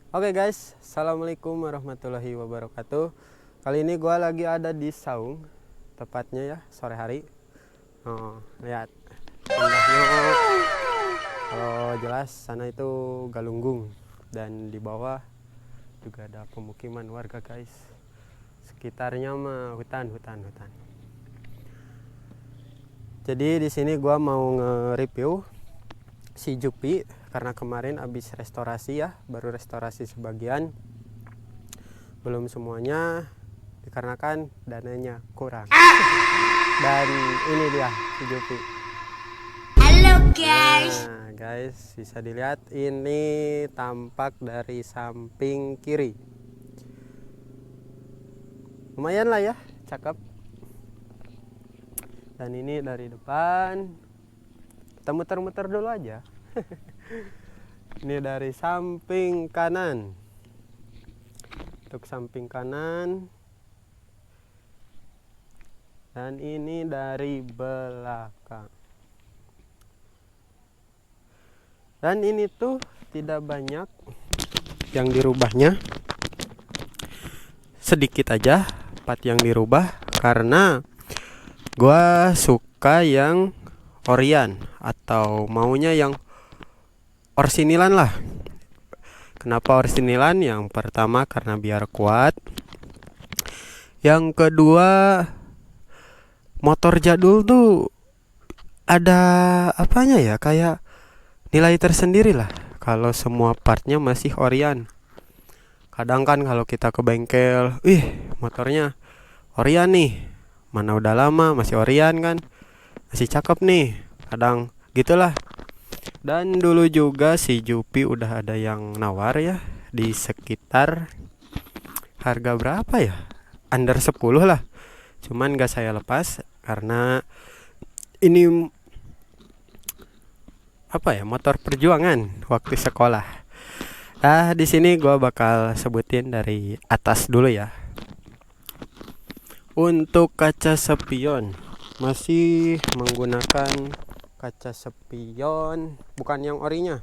Oke guys, assalamualaikum warahmatullahi wabarakatuh. Kali ini gue lagi ada di Saung, tepatnya ya sore hari. Lihat indahnya. Kalau jelas sana itu Galunggung dan di bawah juga ada pemukiman warga guys. Sekitarnya mah hutan. Jadi di sini gue mau nge-review si Jupi karena kemarin habis restorasi ya, baru restorasi sebagian, belum semuanya dikarenakan dananya kurang. Dan ini dia si Jupi. Halo guys. Nah guys, bisa dilihat ini tampak dari samping kiri. Lumayan lah ya, cakep. Dan ini dari depan. Kita muter-muter dulu aja. Ini dari samping kanan. Untuk samping kanan. Dan ini dari belakang. Dan ini tuh tidak banyak yang dirubahnya. Sedikit aja part yang dirubah karena gua suka yang Orian atau maunya yang orsinilan lah. Kenapa orsinilan? Yang pertama karena biar kuat. Yang kedua, motor jadul tuh ada apanya ya, kayak nilai tersendiri lah kalau semua partnya masih Orian. Kadang kan kalau kita ke bengkel, motornya Orian nih, mana udah lama masih Orian kan, masih cakep nih, kadang gitulah. Dan dulu juga si Jupi udah ada yang nawar ya, di sekitar harga berapa ya, under 10 lah, cuman gak saya lepas karena ini apa ya, motor perjuangan waktu sekolah. Di sini gua bakal sebutin dari atas dulu ya. Untuk kaca spion masih menggunakan kaca spion, bukan yang orinya,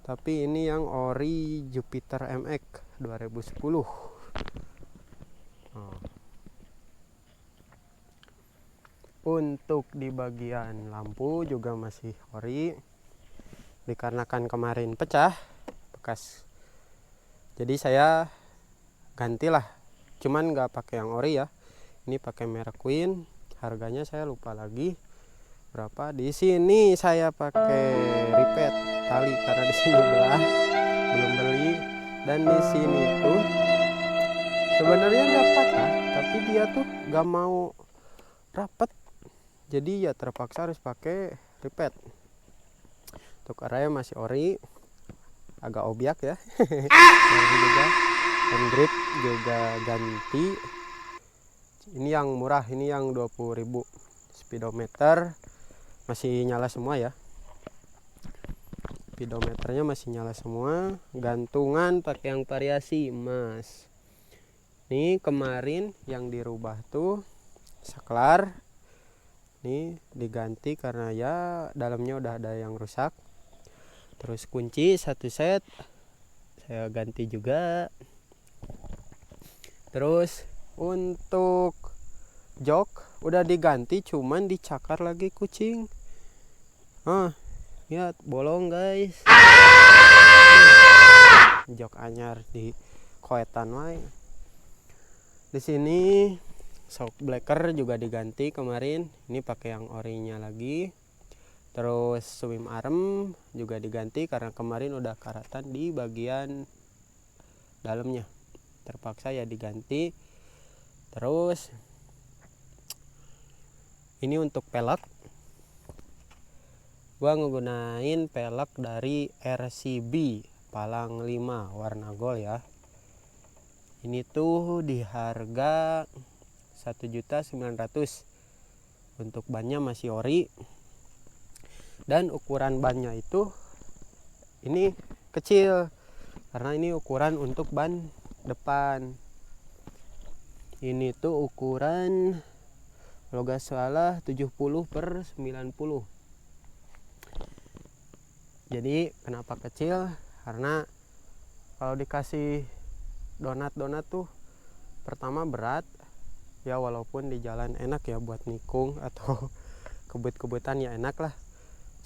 tapi ini yang ori Jupiter MX 2010. Untuk di bagian lampu juga masih ori, dikarenakan kemarin pecah bekas, jadi saya gantilah, cuman nggak pakai yang ori ya, ini pakai merek Queen. Harganya saya lupa lagi berapa. Di sini saya pakai ripet tali karena di sini belah, belum beli. Dan di sini tuh sebenarnya nggak patah, tapi dia tuh nggak mau rapet, jadi ya terpaksa harus pakai ripet. Untuk arahnya masih ori, agak obyak ya. Juga. Dan grip juga ganti. Ini yang murah, ini yang 20.000. Speedometer masih nyala semua ya. Speedometernya masih nyala semua. Gantungan pakai yang variasi emas. Nih kemarin yang dirubah tuh saklar. Nih diganti karena ya dalamnya udah ada yang rusak. Terus kunci satu set saya ganti juga. Terus untuk jok udah diganti, cuman dicakar lagi kucing. Lihat bolong guys. Jok anyar di koetan wae. Di sini shock breaker juga diganti kemarin. Ini pakai yang orinya lagi. Terus swim arm juga diganti karena kemarin udah karatan di bagian dalamnya. Terpaksa ya diganti. Terus ini untuk pelek, gua ngegunain pelek dari RCB Palang 5 warna gold ya. Ini tuh di harga 1.900.000. Untuk bannya masih ori. Dan ukuran bannya itu ini kecil karena ini ukuran untuk ban depan. Ini tuh ukuran kalau gak salah 70/90. Jadi kenapa kecil? Karena kalau dikasih donat tuh pertama berat ya, walaupun di jalan enak ya buat nikung atau kebut-kebutan ya enak lah,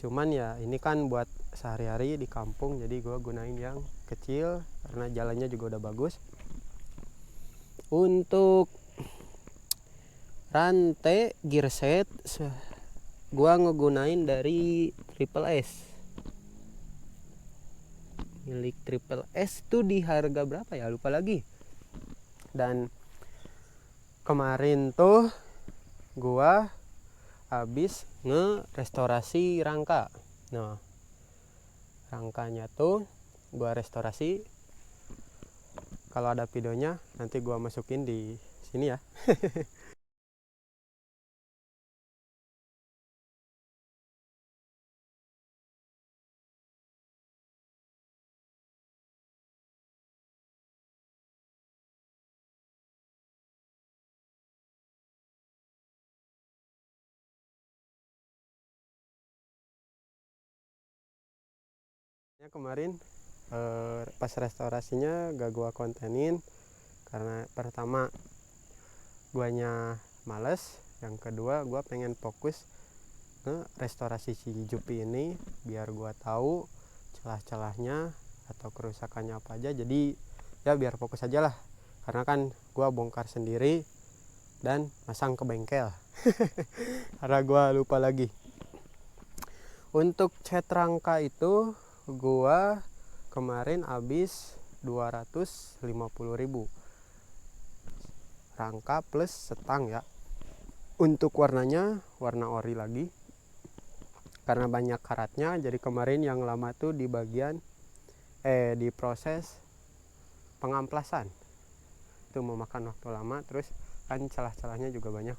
cuman ya ini kan buat sehari-hari di kampung, jadi gue gunain yang kecil karena jalannya juga udah bagus. Untuk rantai gear set gue ngegunain dari Triple S, milik Triple S tuh di harga berapa ya lupa lagi. Dan kemarin tuh gua habis ngerestorasi rangka. Nah, rangkanya tuh gua restorasi. Kalau ada videonya nanti gua masukin di sini ya. Kemarin pas restorasinya gak gua kontenin karena pertama guanya males, yang kedua gua pengen fokus ke restorasi si Jupi ini biar gua tahu celah-celahnya atau kerusakannya apa aja, jadi ya biar fokus aja lah, karena kan gua bongkar sendiri dan masang ke bengkel. Karena gua lupa lagi. Untuk cat rangka itu gua kemarin habis 250.000 rangka plus setang ya. Untuk warnanya warna ori lagi karena banyak karatnya, jadi kemarin yang lama tuh di bagian di proses pengamplasan itu memakan waktu lama, terus kan celah-celahnya juga banyak.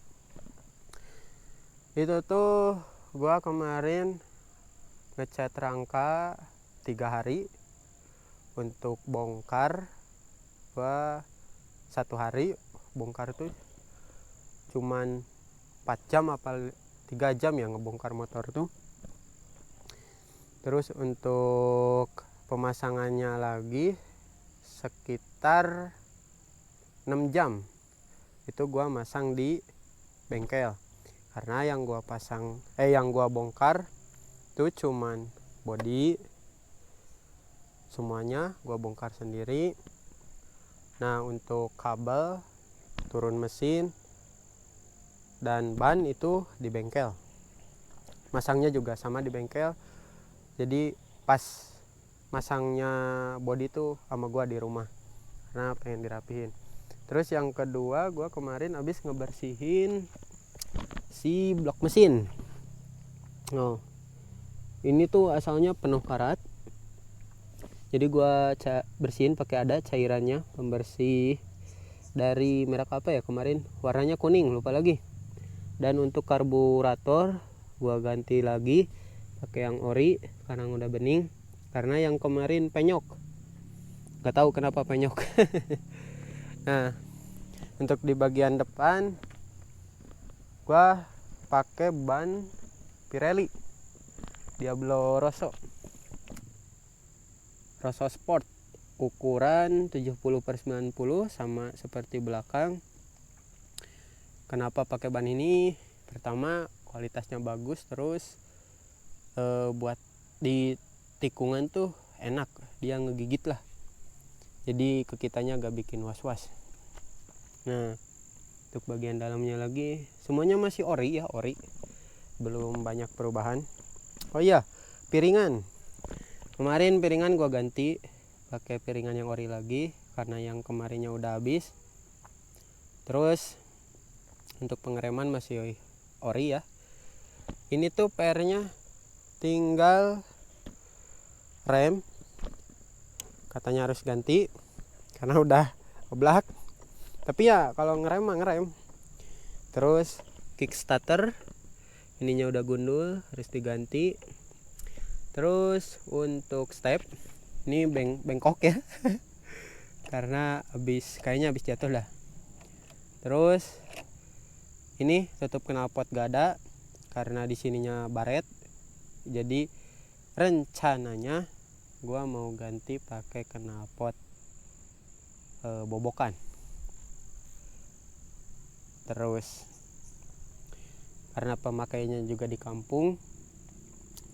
Itu tuh gua kemarin ngecat rangka 3 hari, untuk bongkar gua 1 hari. Bongkar tuh cuman 4 jam apa 3 jam ya ngebongkar motor tuh. Terus untuk pemasangannya lagi sekitar 6 jam itu gua masang di bengkel, karena yang gua bongkar tuh cuman bodi, semuanya gua bongkar sendiri. Nah, untuk kabel, turun mesin, dan ban itu di bengkel. Masangnya juga sama di bengkel. Jadi pas masangnya bodi tuh sama gua di rumah karena pengen dirapihin. Terus yang kedua, gua kemarin habis ngebersihin si blok mesin. Oh, ini tuh asalnya penuh karat. Jadi gua bersihin pakai ada cairannya pembersih dari merek apa ya kemarin, warnanya kuning lupa lagi. Dan untuk karburator gua ganti lagi pakai yang ori karena udah bening, karena yang kemarin penyok, gak tahu kenapa penyok. Nah, untuk di bagian depan gua pakai ban Pirelli Diablo Rosso Sport ukuran 70/90 sama seperti belakang. Kenapa pakai ban ini? Pertama, kualitasnya bagus, terus buat di tikungan tuh enak, dia ngegigit lah, jadi ke kitanya gak bikin was-was. Nah, untuk bagian dalamnya lagi semuanya masih ori ya, ori, belum banyak perubahan. Oh iya, piringan kemarin piringan gua ganti pakai piringan yang ori lagi karena yang kemarinnya udah habis. Terus untuk pengereman masih ori ya. Ini tuh PR-nya tinggal rem, katanya harus ganti karena udah oblak, tapi ya kalau ngerem mah ngerem. Terus kickstarter ininya udah gundul, harus diganti. Terus untuk step ini bengkok ya. Karena kayaknya habis jatuh lah. Terus ini tutup knalpot gak ada karena di sininya baret. Jadi rencananya gua mau ganti pakai knalpot bobokan. Terus karena pemakaiannya juga di kampung,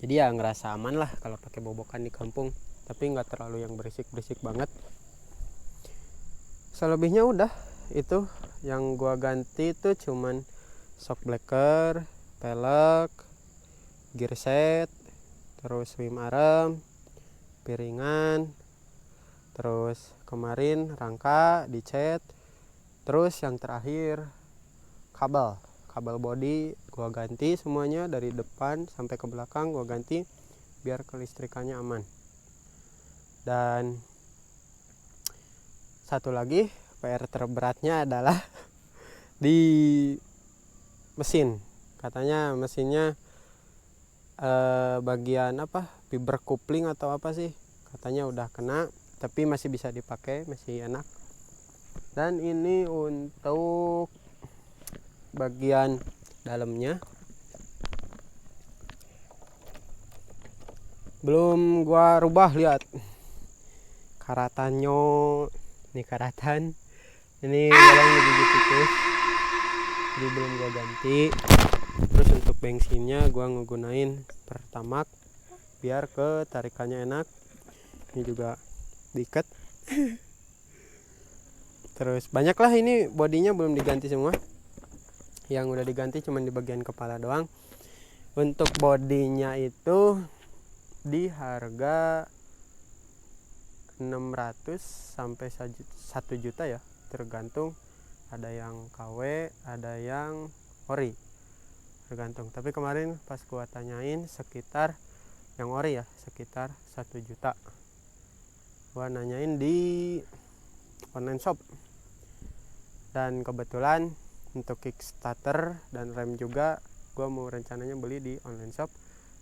jadi ya ngerasa aman lah kalau pakai bobokan di kampung, tapi nggak terlalu yang berisik-berisik banget. Selebihnya udah itu yang gua ganti tuh cuman shock breaker, pelek, gear set, terus swim arm, piringan, terus kemarin rangka dicat, terus yang terakhir kabel body gua ganti semuanya dari depan sampai ke belakang gua ganti biar kelistrikannya aman. Dan satu lagi PR terberatnya adalah di mesin. Katanya mesinnya bagian apa, fiber coupling atau apa sih, katanya udah kena, tapi masih bisa dipakai, masih enak. Dan ini untuk bagian dalamnya belum gua rubah, lihat karatannya. Ini karatan, ini bolong digigit tikus, jadi belum gua ganti. Terus untuk bensinnya gua ngegunain Pertamax biar ketarikannya enak. Ini juga diikat. Terus banyak lah, ini bodinya belum diganti semua. Yang udah diganti cuman di bagian kepala doang. Untuk bodinya itu di harga 600 sampai 1 juta ya, tergantung, ada yang KW, ada yang ori, tergantung. Tapi kemarin pas gua tanyain sekitar yang ori ya sekitar 1 juta. Gua nanyain di online shop. Dan kebetulan untuk kickstarter dan rem juga gua mau rencananya beli di online shop.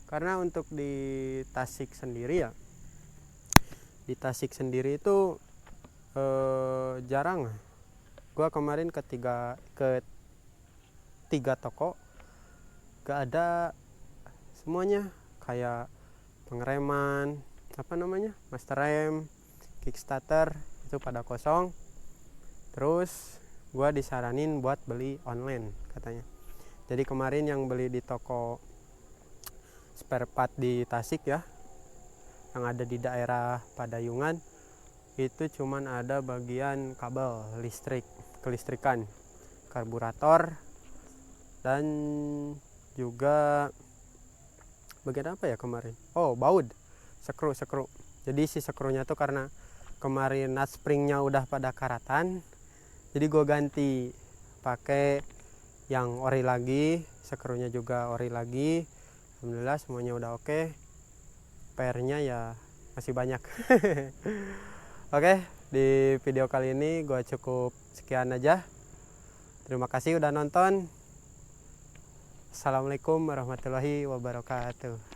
Karena untuk di Tasik sendiri ya, di Tasik sendiri itu jarang. Gua kemarin ke tiga toko gak ada semuanya, kayak pengereman, apa namanya, master rem, kickstarter itu pada kosong. Terus gua disaranin buat beli online katanya. Jadi kemarin yang beli di toko spare part di Tasik ya, yang ada di daerah Padayungan, itu cuman ada bagian kabel listrik, kelistrikan, karburator, dan juga bagian apa ya kemarin, oh baut, skru. Jadi si skrunya tuh karena kemarin nut springnya udah pada karatan, jadi gue ganti pakai yang ori lagi, skrunya juga ori lagi. Alhamdulillah semuanya udah oke. PR-nya ya masih banyak. Oke, di video kali ini gue cukup sekian aja. Terima kasih udah nonton. Assalamualaikum warahmatullahi wabarakatuh.